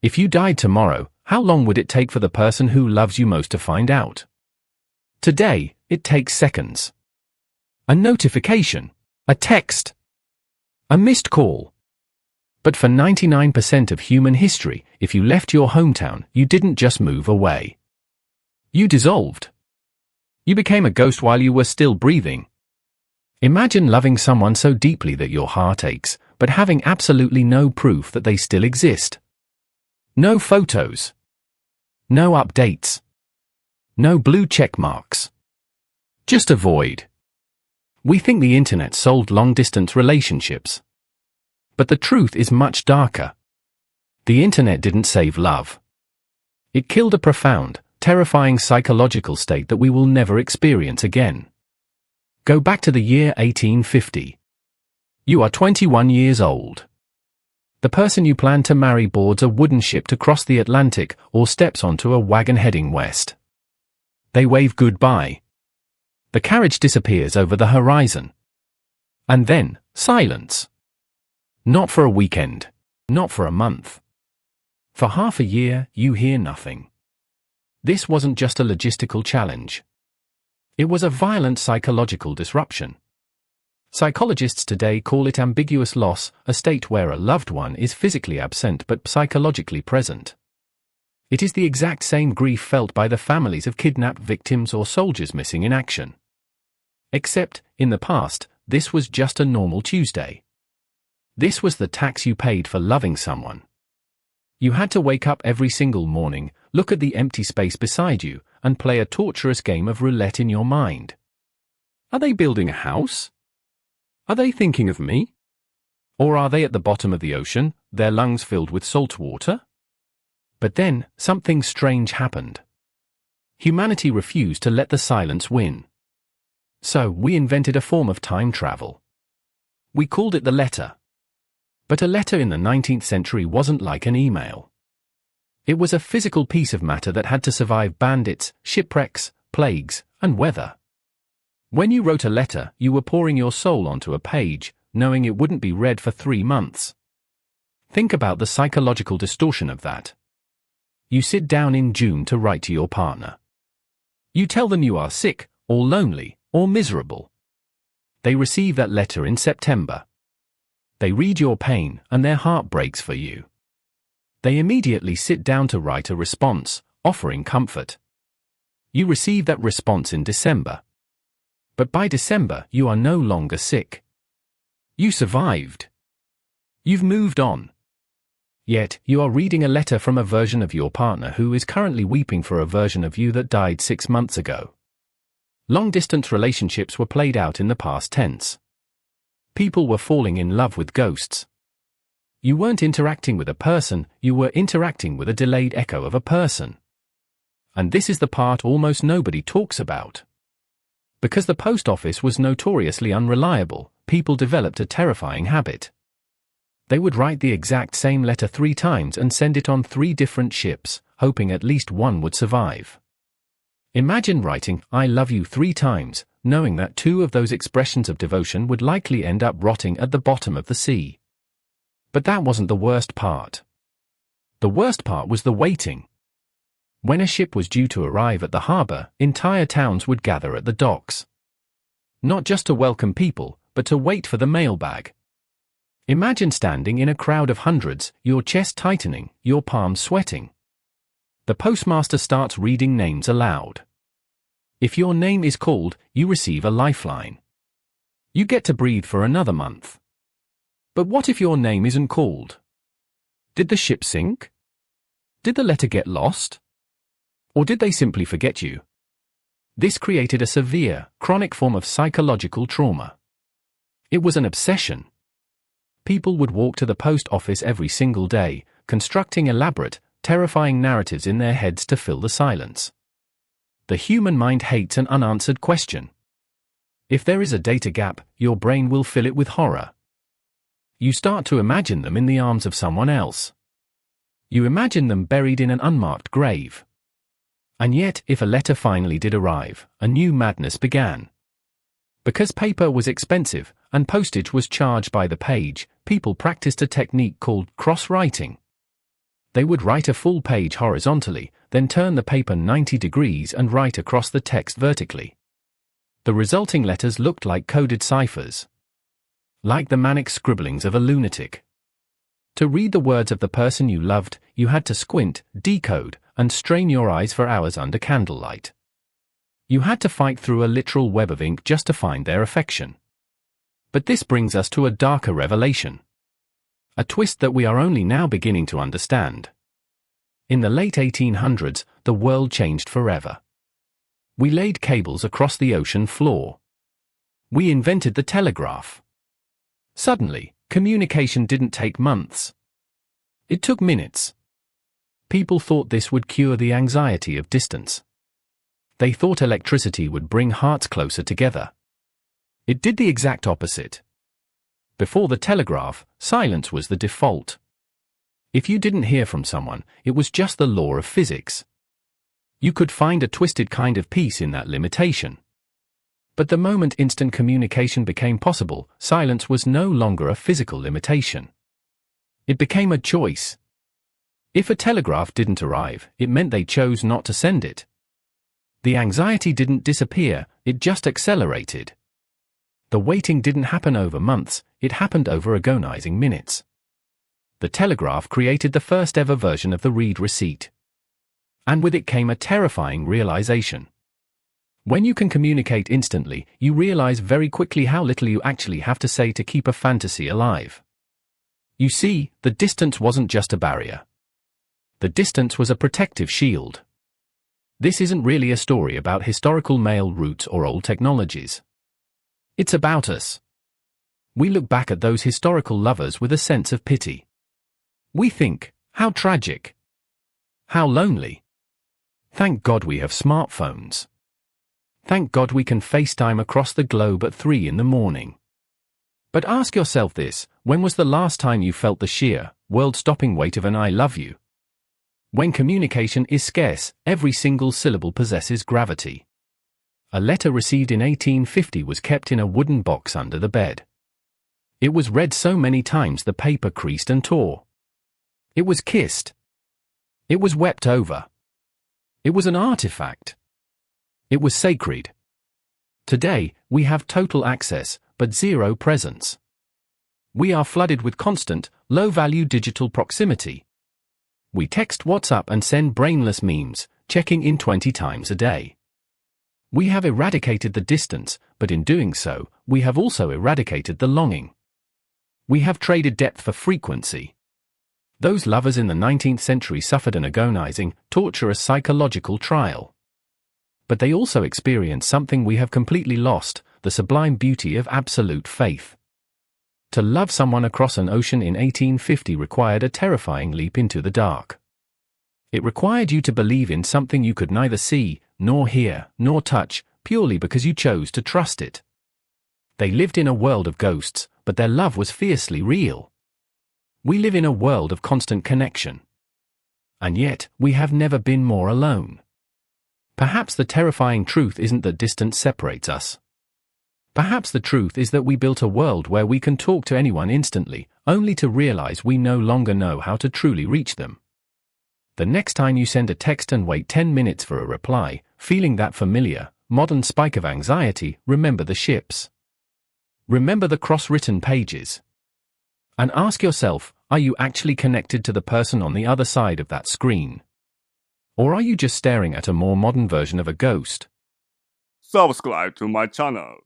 If you died tomorrow, how long would it take for the person who loves you most to find out? Today, it takes seconds. A notification, a text, a missed call. But for 99% of human history, if you left your hometown, you didn't just move away. You dissolved. You became a ghost while you were still breathing. Imagine loving someone so deeply that your heart aches, but having absolutely no proof that they still exist. No photos. No updates. No blue check marks. Just a void. We think the internet solved long-distance relationships. But the truth is much darker. The internet didn't save love. It killed a profound, terrifying psychological state that we will never experience again. Go back to the year 1850. You are 21 years old. The person you plan to marry boards a wooden ship to cross the Atlantic or steps onto a wagon heading west. They wave goodbye. The carriage disappears over the horizon. And then, silence. Not for a weekend. Not for a month. For half a year, you hear nothing. This wasn't just a logistical challenge. It was a violent psychological disruption. Psychologists today call it ambiguous loss, a state where a loved one is physically absent but psychologically present. It is the exact same grief felt by the families of kidnapped victims or soldiers missing in action. Except, in the past, this was just a normal Tuesday. This was the tax you paid for loving someone. You had to wake up every single morning, look at the empty space beside you, and play a torturous game of roulette in your mind. Are they building a house? Are they thinking of me? Or are they at the bottom of the ocean, their lungs filled with salt water? But then, something strange happened. Humanity refused to let the silence win. So, we invented a form of time travel. We called it the letter. But a letter in the 19th century wasn't like an email. It was a physical piece of matter that had to survive bandits, shipwrecks, plagues, and weather. When you wrote a letter, you were pouring your soul onto a page, knowing it wouldn't be read for 3 months. Think about the psychological distortion of that. You sit down in June to write to your partner. You tell them you are sick, or lonely, or miserable. They receive that letter in September. They read your pain, and their heart breaks for you. They immediately sit down to write a response, offering comfort. You receive that response in December. But by December, you are no longer sick. You survived. You've moved on. Yet, you are reading a letter from a version of your partner who is currently weeping for a version of you that died 6 months ago. Long-distance relationships were played out in the past tense. People were falling in love with ghosts. You weren't interacting with a person, you were interacting with a delayed echo of a person. And this is the part almost nobody talks about. Because the post office was notoriously unreliable, people developed a terrifying habit. They would write the exact same letter 3 times and send it on 3 different ships, hoping at least one would survive. Imagine writing, "I love you" 3 times, knowing that 2 of those expressions of devotion would likely end up rotting at the bottom of the sea. But that wasn't the worst part. The worst part was the waiting. When a ship was due to arrive at the harbor, entire towns would gather at the docks. Not just to welcome people, but to wait for the mailbag. Imagine standing in a crowd of hundreds, your chest tightening, your palms sweating. The postmaster starts reading names aloud. If your name is called, you receive a lifeline. You get to breathe for another month. But what if your name isn't called? Did the ship sink? Did the letter get lost? Or did they simply forget you? This created a severe, chronic form of psychological trauma. It was an obsession. People would walk to the post office every single day, constructing elaborate, terrifying narratives in their heads to fill the silence. The human mind hates an unanswered question. If there is a data gap, your brain will fill it with horror. You start to imagine them in the arms of someone else. You imagine them buried in an unmarked grave. And yet, if a letter finally did arrive, a new madness began. Because paper was expensive, and postage was charged by the page, people practiced a technique called cross-writing. They would write a full page horizontally, then turn the paper 90 degrees and write across the text vertically. The resulting letters looked like coded ciphers. Like the manic scribblings of a lunatic. To read the words of the person you loved, you had to squint, decode, and strain your eyes for hours under candlelight. You had to fight through a literal web of ink just to find their affection. But this brings us to a darker revelation. A twist that we are only now beginning to understand. In the late 1800s, the world changed forever. We laid cables across the ocean floor. We invented the telegraph. Suddenly, communication didn't take months. It took minutes. People thought this would cure the anxiety of distance. They thought electricity would bring hearts closer together. It did the exact opposite. Before the telegraph, silence was the default. If you didn't hear from someone, it was just the law of physics. You could find a twisted kind of peace in that limitation. But the moment instant communication became possible, silence was no longer a physical limitation. It became a choice. If a telegraph didn't arrive, it meant they chose not to send it. The anxiety didn't disappear, it just accelerated. The waiting didn't happen over months, it happened over agonizing minutes. The telegraph created the first ever version of the read receipt. And with it came a terrifying realization. When you can communicate instantly, you realize very quickly how little you actually have to say to keep a fantasy alive. You see, the distance wasn't just a barrier. The distance was a protective shield. This isn't really a story about historical mail routes or old technologies. It's about us. We look back at those historical lovers with a sense of pity. We think, how tragic. How lonely. Thank God we have smartphones. Thank God we can FaceTime across the globe at 3 in the morning. But ask yourself this, when was the last time you felt the sheer, world-stopping weight of an I love you? When communication is scarce, every single syllable possesses gravity. A letter received in 1850 was kept in a wooden box under the bed. It was read so many times the paper creased and tore. It was kissed. It was wept over. It was an artifact. It was sacred. Today, we have total access, but zero presence. We are flooded with constant, low-value digital proximity. We text WhatsApp and send brainless memes, checking in 20 times a day. We have eradicated the distance, but in doing so, we have also eradicated the longing. We have traded depth for frequency. Those lovers in the 19th century suffered an agonizing, torturous psychological trial. But they also experienced something we have completely lost, the sublime beauty of absolute faith. To love someone across an ocean in 1850 required a terrifying leap into the dark. It required you to believe in something you could neither see, nor hear, nor touch, purely because you chose to trust it. They lived in a world of ghosts, but their love was fiercely real. We live in a world of constant connection. And yet, we have never been more alone. Perhaps the terrifying truth isn't that distance separates us. Perhaps the truth is that we built a world where we can talk to anyone instantly, only to realize we no longer know how to truly reach them. The next time you send a text and wait 10 minutes for a reply, feeling that familiar, modern spike of anxiety, remember the ships. Remember the cross-written pages. And ask yourself, are you actually connected to the person on the other side of that screen? Or are you just staring at a more modern version of a ghost? Subscribe to my channel.